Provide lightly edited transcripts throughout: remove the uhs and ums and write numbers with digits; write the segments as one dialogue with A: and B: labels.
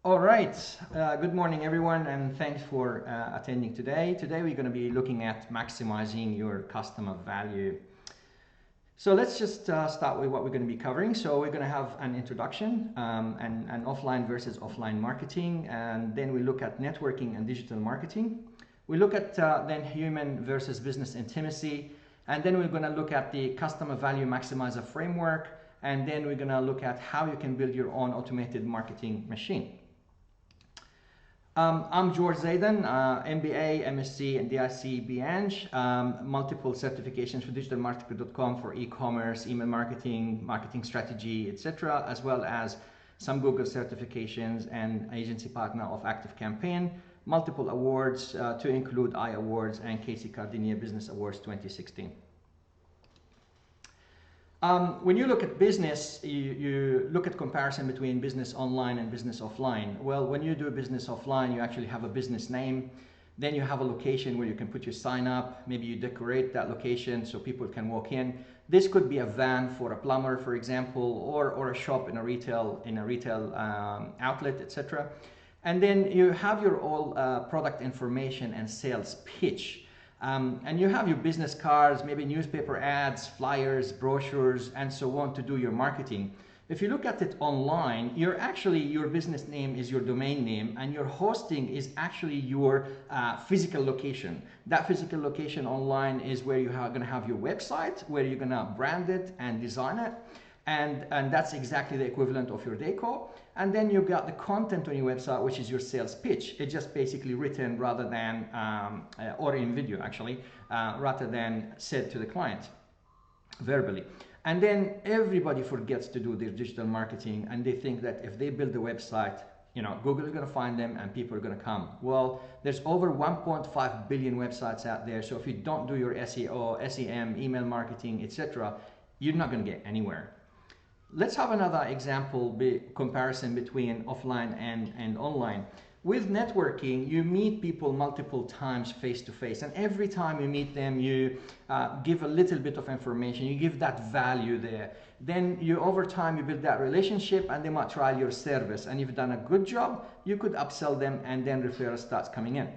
A: All right. Good morning, everyone, and thanks for attending today. Today, we're going to be looking at maximizing your customer value. So let's just start with what we're going to be covering. So we're going to have an introduction and offline versus offline marketing, and then we look at networking and digital marketing. We look at then human versus business intimacy, and then we're going to look at the customer value maximizer framework, and then we're going to look at how you can build your own automated marketing machine. I'm George Zaidan, MBA, MSc, and DIC BEng, multiple certifications for digitalmarketer.com for e-commerce, email marketing, marketing strategy, etc., as well as some Google certifications and agency partner of ActiveCampaign, multiple awards to include iAwards and Casey Cardinia Business Awards 2016. When you look at business, you look at comparison between business online and business offline. Well, when you do business offline, you actually have a business name. Then you have a location where you can put your sign up. Maybe you decorate that location so people can walk in. This could be a van for a plumber, for example, or a shop in a retail outlet, etc. And then you have your all product information and sales pitch. And you have your business cards, maybe newspaper ads, flyers, brochures, and so on to do your marketing. If you look at it online, your business name is your domain name, and your hosting is actually your physical location. That physical location online is where you're going to have your website, where you're going to brand it and design it. And that's exactly the equivalent of your decor. And then you've got the content on your website, which is your sales pitch. It's just basically written rather than, or in video actually, rather than said to the client verbally. And then everybody forgets to do their digital marketing, and they think that if they build a website, Google is going to find them and people are going to come. Well, there's over 1.5 billion websites out there. So if you don't do your SEO, SEM, email marketing, etc., you're not going to get anywhere. Let's have another example comparison between offline and online. With networking, you meet people multiple times face to face, and every time you meet them, you give a little bit of information, you give that value there. Then over time, you build that relationship, and they might try your service. And if you've done a good job, you could upsell them, and then referral starts coming in.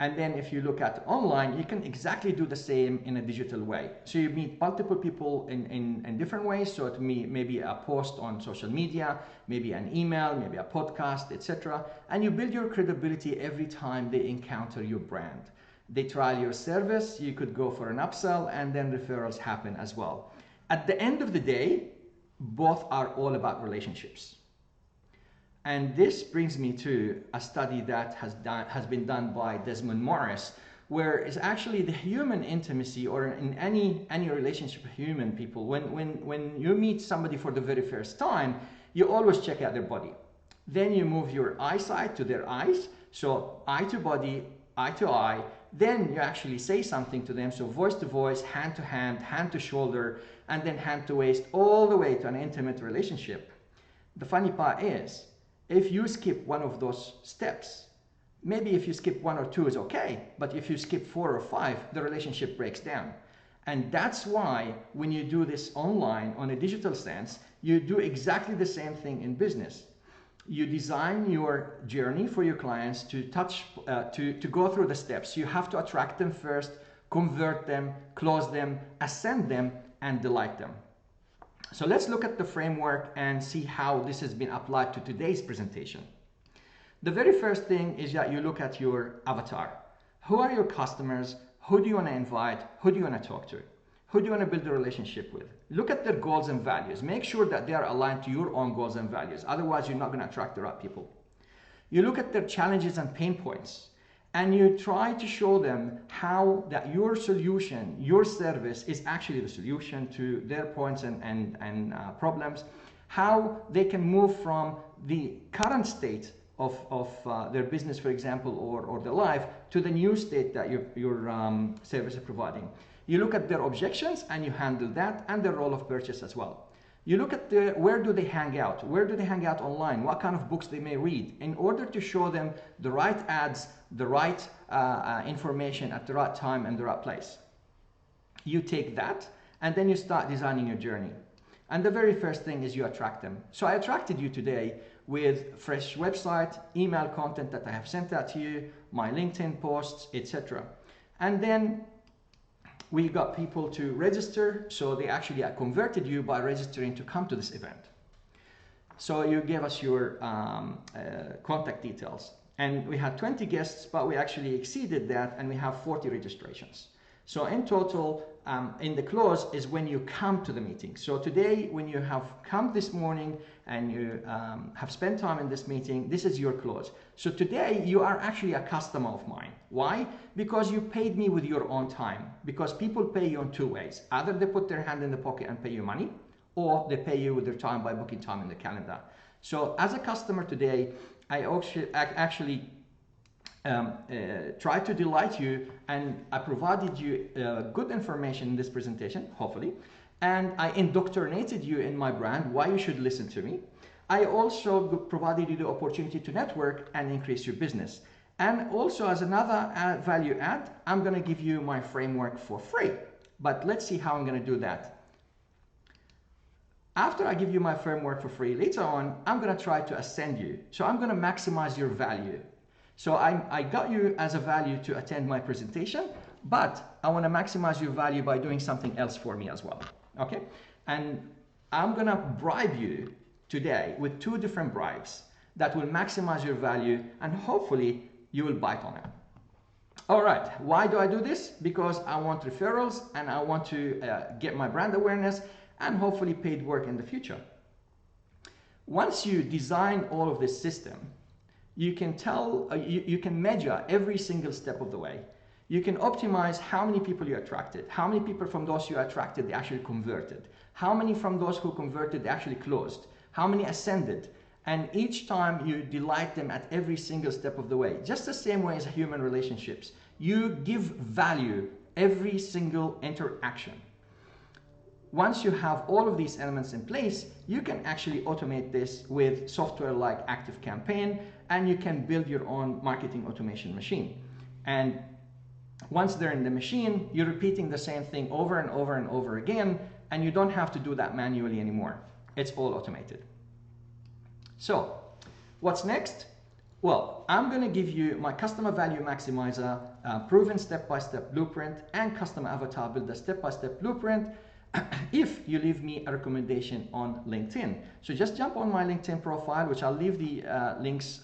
A: And then if you look at online, you can exactly do the same in a digital way. So you meet multiple people in different ways. So it may be a post on social media, maybe an email, maybe a podcast, etc. And you build your credibility every time they encounter your brand. They trial your service, you could go for an upsell, and then referrals happen as well. At the end of the day, both are all about relationships. And this brings me to a study that has been done by Desmond Morris, where it's actually the human intimacy, or in any relationship with human people, when you meet somebody for the very first time, you always check out their body. Then you move your eyesight to their eyes, so eye to body, eye to eye. Then you actually say something to them, so voice to voice, hand to hand, hand to shoulder, and then hand to waist, all the way to an intimate relationship. The funny part is, if you skip one of those steps, maybe if you skip one or two is okay, but if you skip 4 or 5, the relationship breaks down. And that's why when you do this online on a digital sense, you do exactly the same thing in business. You design your journey for your clients to go through the steps. You have to attract them first, convert them, close them, ascend them, and delight them. So let's look at the framework and see how this has been applied to today's presentation. The very first thing is that you look at your avatar. Who are your customers? Who do you want to invite? Who do you want to talk to? Who do you want to build a relationship with? Look at their goals and values. Make sure that they are aligned to your own goals and values. Otherwise, you're not going to attract the right people. You look at their challenges and pain points, and you try to show them how that your solution, your service is actually the solution to their points and problems, how they can move from the current state of their business, for example, or their life, to the new state that your service is providing. You look at their objections and you handle that, and their role of purchase as well. You look at where do they hang out? Where do they hang out online? What kind of books they may read, in order to show them the right ads, the right information at the right time and the right place. You take that and then you start designing your journey. And the very first thing is you attract them. So I attracted you today with fresh website, email content that I have sent out to you, my LinkedIn posts, etc. And then we got people to register, so they actually converted you by registering to come to this event. So you gave us your contact details. And we had 20 guests, but we actually exceeded that, and we have 40 registrations. So in total, in the close is when you come to the meeting. So today, when you have come this morning and you have spent time in this meeting, this is your close. So today, you are actually a customer of mine. Why? Because you paid me with your own time. Because people pay you in two ways. Either they put their hand in the pocket and pay you money, or they pay you with their time by booking time in the calendar. So as a customer today, I actually try to delight you, and I provided you good information in this presentation, hopefully, and I indoctrinated you in my brand, why you should listen to me. I also provided you the opportunity to network and increase your business. And also as another value add, I'm going to give you my framework for free. But let's see how I'm going to do that. After I give you my framework for free, later on, I'm going to try to ascend you. So I'm going to maximize your value. So I got you as a value to attend my presentation, but I want to maximize your value by doing something else for me as well. Okay? And I'm going to bribe you today with 2 different bribes that will maximize your value, and hopefully you will bite on it. All right, why do I do this? Because I want referrals, and I want to get my brand awareness and hopefully paid work in the future. Once you design all of this system, you can tell, you can measure every single step of the way. You can optimize how many people you attracted, how many people from those you attracted they actually converted, how many from those who converted they actually closed, how many ascended, and each time you delight them at every single step of the way. Just the same way as human relationships, you give value every single interaction. Once you have all of these elements in place, you can actually automate this with software like ActiveCampaign, and you can build your own marketing automation machine. And once they're in the machine, you're repeating the same thing over and over and over again, and you don't have to do that manually anymore. It's all automated. So, what's next? Well, I'm going to give you my Customer Value Maximizer, proven step-by-step blueprint, and Customer Avatar Builder step-by-step blueprint, if you leave me a recommendation on LinkedIn. So just jump on my LinkedIn profile, which I'll leave the links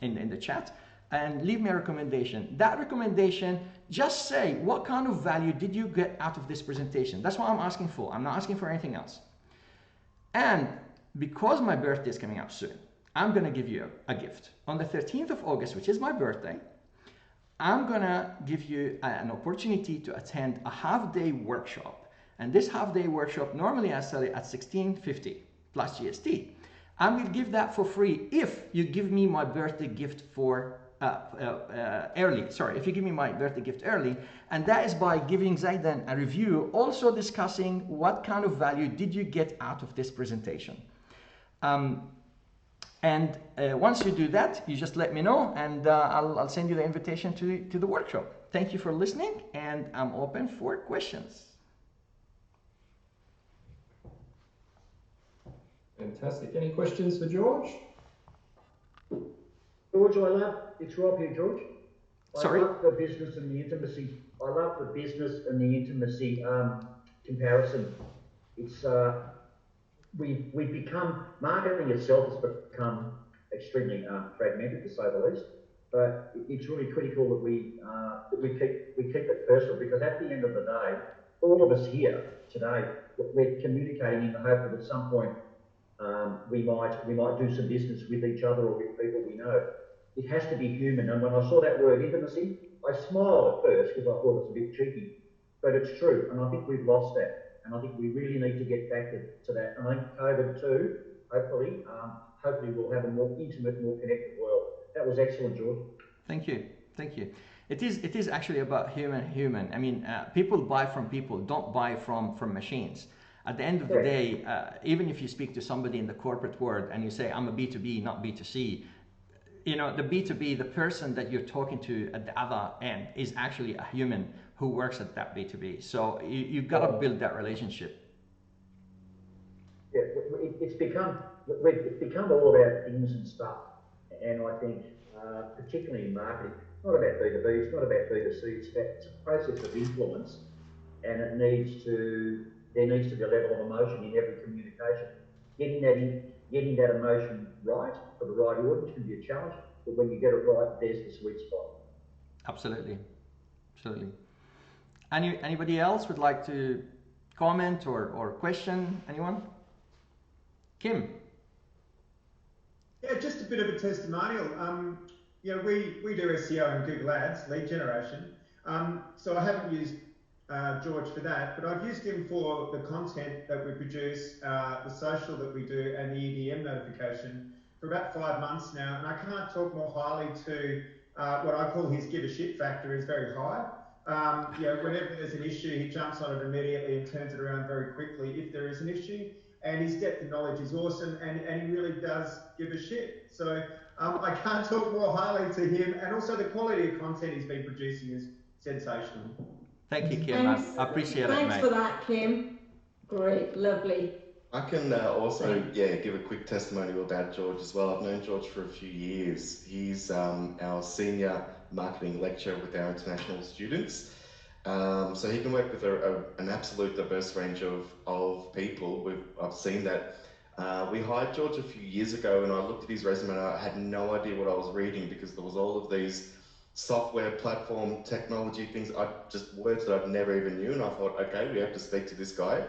A: in the chat, and leave me a recommendation. That recommendation, just say, what kind of value did you get out of this presentation? That's what I'm asking for. I'm not asking for anything else. And because my birthday is coming up soon, I'm going to give you a gift. On the 13th of August, which is my birthday, I'm going to give you an opportunity to attend a half-day workshop. And this half-day workshop, normally I sell it at $16.50 plus GST. I'm going to give that for free if you give me my birthday gift for early. Sorry, if you give me my birthday gift early, and that is by giving Zaidan a review, also discussing what kind of value did you get out of this presentation. Once you do that, you just let me know, and I'll send you the invitation to the workshop. Thank you for listening, and I'm open for questions.
B: Fantastic. Any questions for George?
C: George, it's Rob here, George.
A: Sorry?
C: I love the business and the intimacy. I love the business and the intimacy comparison. It's we've become, marketing itself has become extremely fragmented, to say the least. But it's really critical that we keep it personal, because at the end of the day, all of us here today, we're communicating in the hope that at some point we might do some business with each other or with people we know. It has to be human. And when I saw that word intimacy, I smiled at first because I thought it's a bit cheeky, but it's true. And I think we've lost that. And I think we really need to get back to that. And I think COVID too, hopefully we'll have a more intimate, more connected world. That was excellent, George.
A: Thank you. Thank you. It is actually about human. I mean, people buy from people, don't buy from machines. At the end of the day, even if you speak to somebody in the corporate world and you say, I'm a B2B, not B2C, you know, the B2B, the person that you're talking to at the other end is actually a human who works at that B2B. So you've got to build that relationship.
C: Yeah, it's become we've become all about things and stuff, and I think particularly in marketing, it's not about B2B, it's not about B2C, it's a process of influence, and there needs to be a level of emotion in every communication. Getting that emotion right for the right audience can be a challenge, but when you get it right, there's the sweet spot.
A: Absolutely, absolutely. Anybody else would like to comment or question? Anyone? Kim.
D: Yeah, just a bit of a testimonial. You know, we do SEO and Google Ads, lead generation. So I haven't used George for that, but I've used him for the content that we produce, the social that we do, and the EDM notification for about 5 months now. And I can't talk more highly to what I call his give a shit factor is very high. You know, whenever there's an issue, he jumps on it immediately and turns it around very quickly if there is an issue. And his depth of knowledge is awesome, and he really does give a shit. So I can't talk more highly to him, and also the quality of content he's been producing is sensational.
A: Thank you, Kim. I appreciate it, mate.
E: Thanks for that, Kim. Great, lovely.
F: I can also, give a quick testimonial about George as well. I've known George for a few years. He's our senior marketing lecturer with our international students. So he can work with an absolute diverse range of people. I've seen that. We hired George a few years ago, and I looked at his resume and I had no idea what I was reading, because there was all of these software platform technology things, just words that I've never even knew, and I thought, okay, we have to speak to this guy.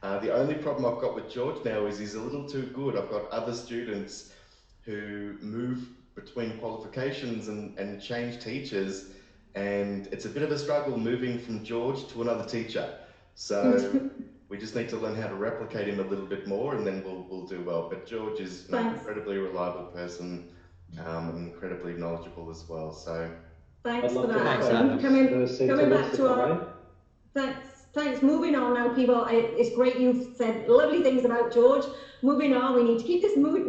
F: The only problem I've got with George now is he's a little too good. I've got other students who move between qualifications and change teachers, and it's a bit of a struggle moving from George to another teacher. So we just need to learn how to replicate him a little bit more, and then we'll do well. But George is an incredibly reliable person, and incredibly knowledgeable as well. So
E: thanks for that. Coming back to our thanks. Moving on now, people. It's great you've said lovely things about George. Moving on, we need to keep this moving.